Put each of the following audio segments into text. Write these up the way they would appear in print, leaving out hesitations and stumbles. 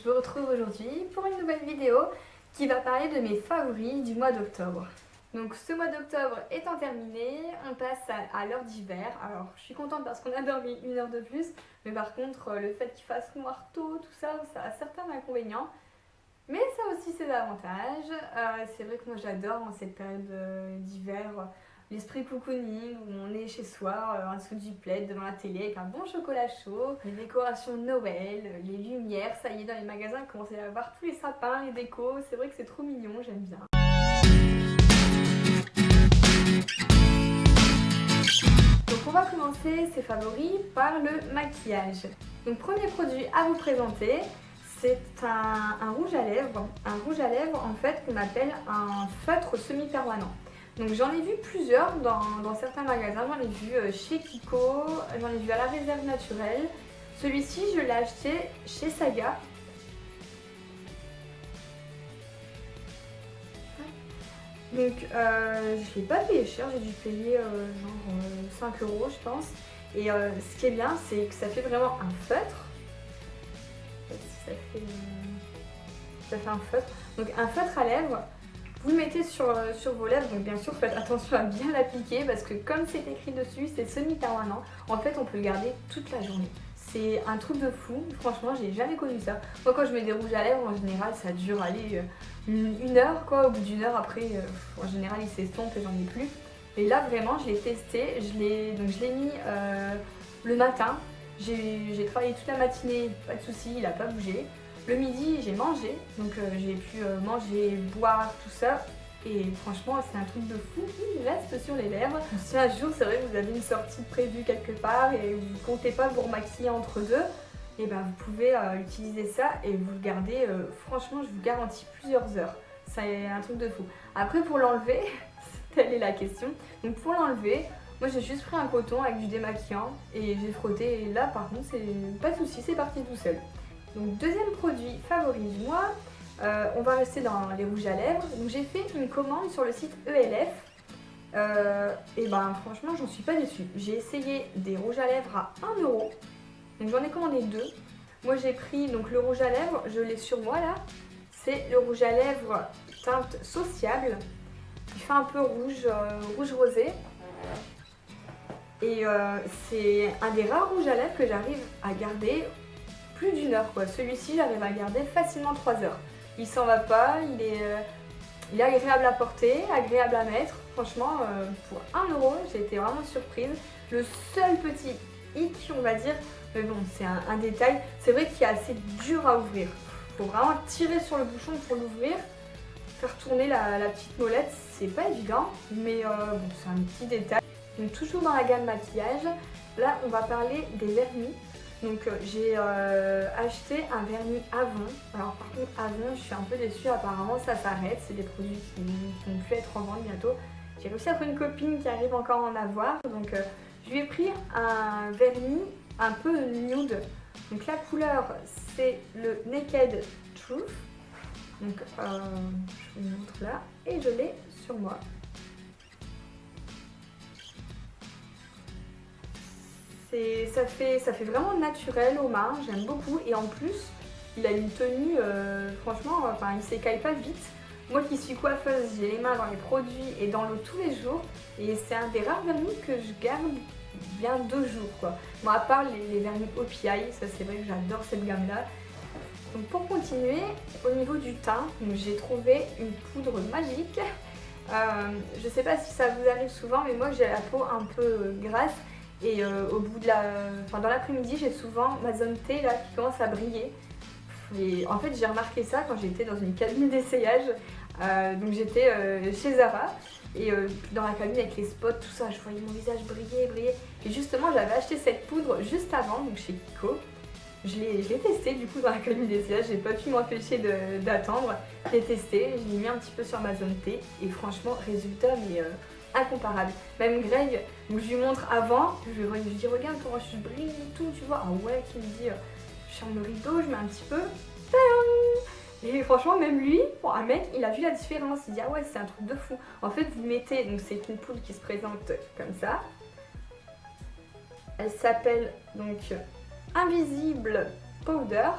vous retrouve aujourd'hui pour une nouvelle vidéo qui va parler de mes favoris du mois d'octobre. Donc ce mois d'octobre étant terminé, on passe à l'heure d'hiver. Alors je suis contente parce qu'on a dormi une heure de plus, mais par contre le fait qu'il fasse noir tôt, tout ça, ça a certains inconvénients. Mais ça a aussi ses avantages. C'est vrai que moi j'adore en cette période d'hiver l'esprit cocooning où on est chez soi, en dessous du plaid, devant la télé avec un bon chocolat chaud, les décorations de Noël, les lumières, ça y est, dans les magasins, on commence à voir tous les sapins, les décos. C'est vrai que c'est trop mignon, j'aime bien. Donc on va commencer ces favoris par le maquillage. Donc premier produit à vous présenter, c'est un rouge à lèvres. Un rouge à lèvres en fait qu'on appelle un feutre semi-permanent. Donc j'en ai vu plusieurs dans certains magasins, j'en ai vu chez Kiko, j'en ai vu à la Réserve Naturelle. Celui-ci je l'ai acheté chez Saga. Donc je l'ai pas payé cher, j'ai dû payer genre 5 € je pense. Et ce qui est bien c'est que ça fait vraiment un feutre. Ça fait un feutre. Donc un feutre à lèvres, vous le mettez sur vos lèvres, donc bien sûr faites attention à bien l'appliquer parce que comme c'est écrit dessus, c'est semi-permanent, en fait on peut le garder toute la journée. C'est un truc de fou, franchement j'ai jamais connu ça. Moi quand je mets des rouges à lèvres, en général ça dure une heure quoi, au bout d'une heure après, en général il s'estompe et j'en ai plus. Et là vraiment je l'ai testé, je l'ai mis le matin, j'ai travaillé toute la matinée, pas de soucis, il n'a pas bougé. Le midi, j'ai mangé, donc j'ai pu manger, boire, tout ça. Et franchement, c'est un truc de fou qui reste sur les lèvres. Si un jour, c'est vrai que vous avez une sortie prévue quelque part et vous ne comptez pas vous remaquiller entre deux, et ben vous pouvez utiliser ça et vous le gardez, franchement, je vous garantis plusieurs heures. C'est un truc de fou. Après, pour l'enlever, telle est la question. Donc pour l'enlever, moi j'ai juste pris un coton avec du démaquillant et j'ai frotté. Et là, par contre, c'est pas de souci, c'est parti tout seul. Donc deuxième produit favori du mois, on va rester dans les rouges à lèvres. Donc j'ai fait une commande sur le site ELF et ben franchement j'en suis pas déçue. J'ai essayé des rouges à lèvres à 1 €, donc j'en ai commandé deux. Moi j'ai pris donc le rouge à lèvres, je l'ai sur moi là, c'est le rouge à lèvres teinte sociable. Il fait un peu rouge, rouge rosé. Et c'est un des rares rouges à lèvres que j'arrive à garder plus d'une heure quoi. Celui-ci j'arrive à garder facilement 3 heures. Il s'en va pas, il est agréable à porter, agréable à mettre. Franchement pour 1 €, j'ai été vraiment surprise. Le seul petit hic on va dire, mais bon c'est un détail, c'est vrai qu'il est assez dur à ouvrir. Faut vraiment tirer sur le bouchon pour l'ouvrir. Faire tourner la petite molette, c'est pas évident, mais bon, c'est un petit détail. Donc toujours dans la gamme maquillage, là on va parler des vernis. Donc j'ai acheté un vernis Avon. Alors par contre Avon, je suis un peu déçue, apparemment ça s'arrête. C'est des produits qui ne vont plus être en vente bientôt. J'ai réussi à trouver une copine qui arrive encore à en avoir. Donc je lui ai pris un vernis un peu nude. Donc la couleur c'est le Naked Truth. Donc je vous montre là et je l'ai sur moi. Ça fait vraiment naturel aux mains, j'aime beaucoup. Et en plus, il a une tenue, franchement, enfin, il s'écaille pas vite. Moi qui suis coiffeuse, j'ai les mains dans les produits et dans l'eau tous les jours. Et c'est un des rares vernis que je garde bien 2 jours quoi. Moi à part les vernis OPI, ça c'est vrai que j'adore cette gamme là. Donc pour continuer, au niveau du teint, j'ai trouvé une poudre magique. Je sais pas si ça vous arrive souvent, mais moi j'ai la peau un peu grasse. Et au bout de dans l'après-midi, j'ai souvent ma zone T là qui commence à briller. Et en fait, j'ai remarqué ça quand j'étais dans une cabine d'essayage. Donc j'étais chez Zara et dans la cabine avec les spots, tout ça, je voyais mon visage briller. Et justement, j'avais acheté cette poudre juste avant, donc chez Kiko. Je l'ai testé du coup dans la cabine d'essayage, j'ai pas pu m'empêcher d'attendre. Je l'ai testé, je l'ai mis un petit peu sur ma zone T et franchement, résultat mais incomparable. Même Greg, donc je lui montre avant, je lui dis regarde comment je brille et tout, tu vois. Ah ouais, qui me dit je ferme le rideau, je mets un petit peu. Et franchement, même lui, pour un mec, il a vu la différence. Il dit ah ouais, c'est un truc de fou. En fait, vous mettez, donc c'est une poudre qui se présente comme ça. Elle s'appelle donc Invisible Powder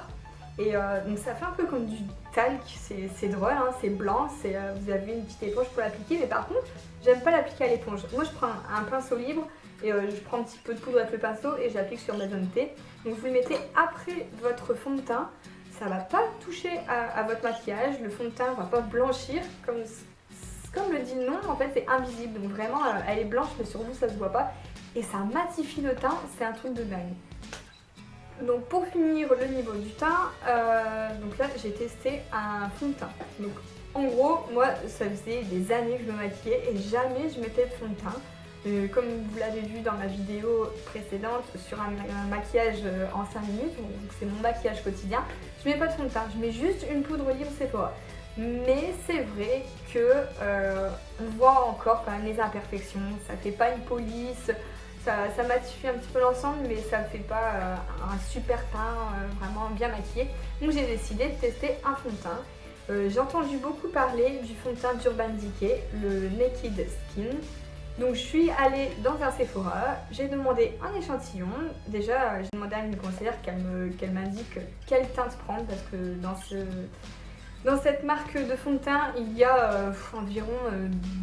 Et donc ça fait un peu comme du talc, c'est drôle, hein, c'est blanc, vous avez une petite éponge pour l'appliquer, mais par contre j'aime pas l'appliquer à l'éponge. Moi je prends un pinceau libre et je prends un petit peu de poudre avec le pinceau et j'applique sur ma zone T. Donc vous le mettez après votre fond de teint, ça va pas toucher à votre maquillage, le fond de teint va pas blanchir, comme le dit le nom, en fait c'est invisible, donc vraiment elle est blanche mais sur vous ça se voit pas et ça matifie le teint, c'est un truc de dingue. Donc pour finir le niveau du teint, donc là j'ai testé un fond de teint. Donc en gros, moi ça faisait des années que je me maquillais et jamais je mettais de fond de teint. Comme vous l'avez vu dans ma vidéo précédente sur un maquillage en 5 minutes, donc c'est mon maquillage quotidien, je mets pas de fond de teint, je mets juste une poudre libre Sephora. Mais c'est vrai que on voit encore quand même les imperfections, ça fait pas une police. Ça matifie un petit peu l'ensemble mais ça ne fait pas un super teint vraiment bien maquillé. Donc j'ai décidé de tester un fond de teint. J'ai entendu beaucoup parler du fond de teint d'Urban Decay, le Naked Skin. Donc je suis allée dans un Sephora, j'ai demandé un échantillon. Déjà j'ai demandé à une conseillère qu'elle m'indique quelle teinte prendre parce que dans cette marque de fond de teint il y a environ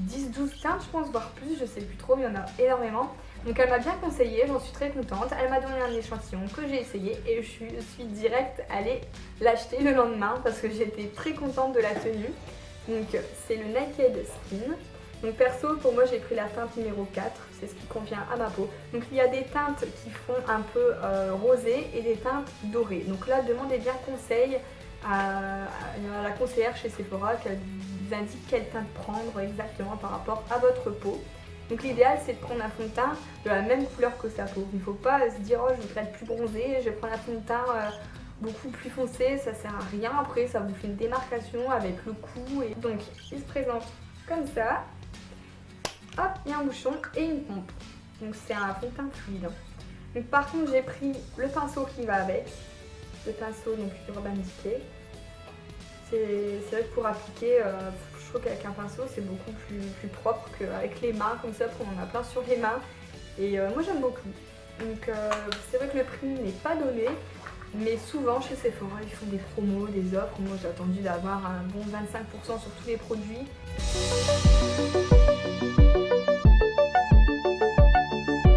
10-12 teintes je pense, voire plus, je sais plus trop, il y en a énormément. Donc elle m'a bien conseillé, j'en suis très contente. Elle m'a donné un échantillon que j'ai essayé et je suis direct allée l'acheter le lendemain parce que j'étais très contente de la tenue. Donc c'est le Naked Skin. Donc perso, pour moi j'ai pris la teinte numéro 4, c'est ce qui convient à ma peau. Donc il y a des teintes qui font un peu rosé et des teintes dorées. Donc là demandez bien conseil à la conseillère chez Sephora qu'elle vous indique quelle teinte prendre exactement par rapport à votre peau. Donc l'idéal c'est de prendre un fond de teint de la même couleur que sa peau. Il ne faut pas se dire oh je voudrais être plus bronzée, je vais prendre un fond de teint beaucoup plus foncé, ça sert à rien après, ça vous fait une démarcation avec le cou. Et donc il se présente comme ça. Hop, il y a un bouchon et une pompe. Donc c'est un fond de teint fluide. Donc par contre j'ai pris le pinceau qui va avec. Le pinceau donc Urban Decay. C'est vrai que pour appliquer, je trouve qu'avec un pinceau c'est beaucoup plus propre qu'avec les mains, comme ça on en a plein sur les mains. Et moi j'aime beaucoup. Donc c'est vrai que le prix n'est pas donné, mais souvent chez Sephora ils font des promos, des offres. Moi j'ai attendu d'avoir un bon 25% sur tous les produits.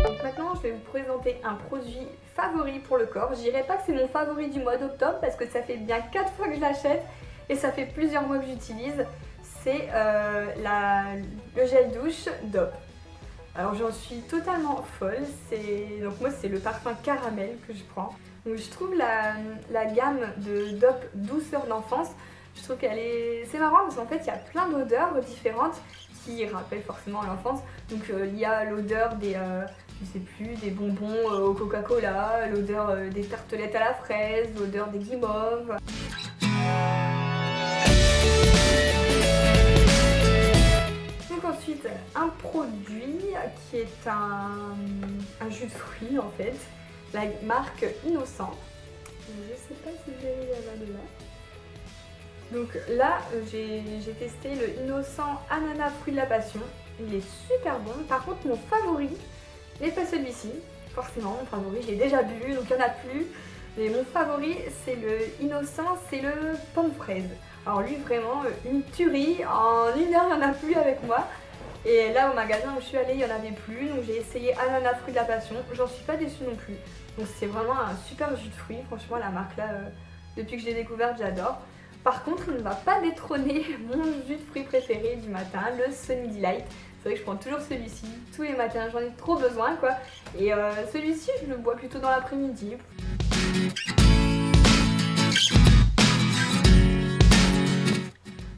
Donc maintenant je vais vous présenter un produit favori pour le corps. Je dirais pas que c'est mon favori du mois d'octobre parce que ça fait bien 4 fois que je l'achète. Et ça fait plusieurs mois que j'utilise, c'est le gel douche Dove. Alors j'en suis totalement folle, donc moi c'est le parfum caramel que je prends. Donc je trouve la gamme de Dove douceur d'enfance, je trouve c'est marrant parce qu'en fait il y a plein d'odeurs différentes qui rappellent forcément l'enfance. Donc il y a l'odeur je sais plus, des bonbons au Coca-Cola, l'odeur des tartelettes à la fraise, l'odeur des guimauves. Ensuite un produit qui est un jus de fruits en fait, la marque Innocent. Je sais pas si vous avez la main de là. Donc là j'ai testé le Innocent Ananas Fruit de la Passion, il est super bon. Par contre mon favori n'est pas celui-ci, forcément mon favori je l'ai déjà bu donc il n'y en a plus. Mais mon favori c'est le Innocent, c'est le pomme fraise. Alors lui vraiment une tuerie, en une heure il n'y en a plus avec moi. Et là au magasin où je suis allée il n'y en avait plus, donc j'ai essayé ananas fruit de la passion, j'en suis pas déçue non plus. Donc c'est vraiment un super jus de fruits, franchement la marque là, depuis que je l'ai découverte j'adore. Par contre il ne va pas détrôner mon jus de fruits préféré du matin, le Sunny Delight. C'est vrai que je prends toujours celui-ci tous les matins, j'en ai trop besoin quoi. Et celui-ci je le bois plutôt dans l'après-midi.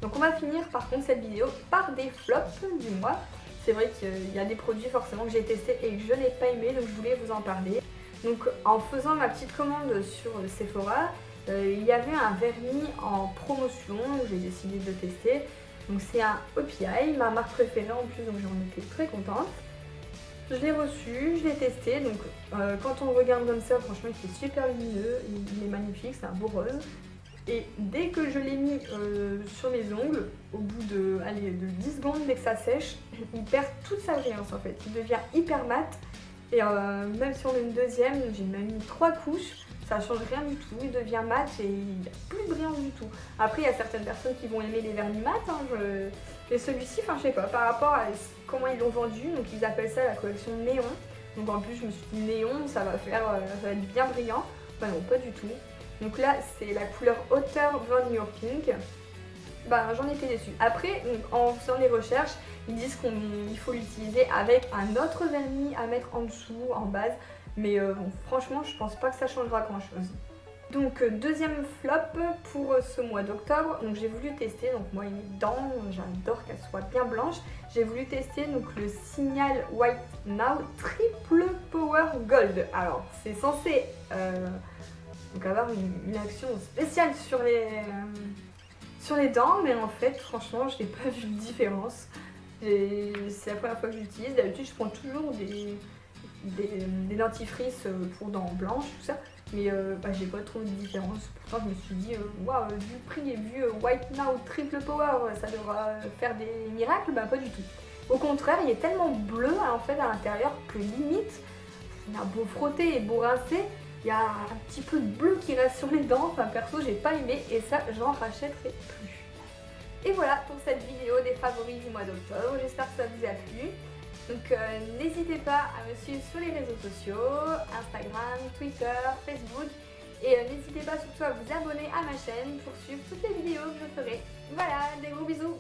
Donc on va finir par contre cette vidéo par des flops du mois. C'est vrai qu'il y a des produits forcément que j'ai testés et que je n'ai pas aimé, donc je voulais vous en parler. Donc en faisant ma petite commande sur Sephora, il y avait un vernis en promotion, j'ai décidé de le tester. Donc c'est un OPI, ma marque préférée en plus, donc j'en étais très contente. Je l'ai reçu, je l'ai testé, donc quand on le regarde comme ça, franchement il est super lumineux, il est magnifique, c'est un beau rose. Et dès que je l'ai mis sur mes ongles, au bout de 10 secondes, dès que ça sèche, il perd toute sa brillance en fait. Il devient hyper mat. Et même si on met une deuxième, j'ai même mis 3 couches, ça change rien du tout, il devient mat et il n'y a plus de brillant du tout. Après il y a certaines personnes qui vont aimer les vernis mat, hein, et celui-ci, enfin je sais pas, par rapport à comment ils l'ont vendu, donc ils appellent ça la collection néon. Donc en plus je me suis dit néon, ça va être bien brillant. Enfin non, pas du tout. Donc là c'est la couleur Auteur Von Your Pink. Bah j'en étais déçue. Après, en faisant les recherches, ils disent qu'il faut l'utiliser avec un autre vernis à mettre en dessous, en base. Mais bon, franchement, je pense pas que ça changera grand chose. Donc deuxième flop pour ce mois d'octobre. Donc j'ai voulu tester, donc moi mes dents, j'adore qu'elles soient bien blanches. J'ai voulu tester donc le Signal White Now Triple Power Gold. Alors c'est censé donc avoir une action spéciale sur les dents, mais en fait franchement je n'ai pas vu de différence. C'est la première fois que j'utilise. D'habitude je prends toujours des dentifrices pour dents blanches, tout ça, mais j'ai pas trouvé de différence. Pourtant je me suis dit waouh, vu le prix et vu White Now Triple Power, ça devra faire des miracles. Bah pas du tout. Au contraire, il est tellement bleu en fait à l'intérieur que limite on a beau frotter et beau rincer, il y a un petit peu de bleu qui reste sur les dents. Enfin perso j'ai pas aimé et ça j'en rachèterai plus. Et voilà pour cette vidéo des favoris du mois d'octobre. J'espère que ça vous a plu. Donc n'hésitez pas à me suivre sur les réseaux sociaux, Instagram, Twitter, Facebook. Et n'hésitez pas surtout à vous abonner à ma chaîne pour suivre toutes les vidéos que je ferai. Voilà, des gros bisous.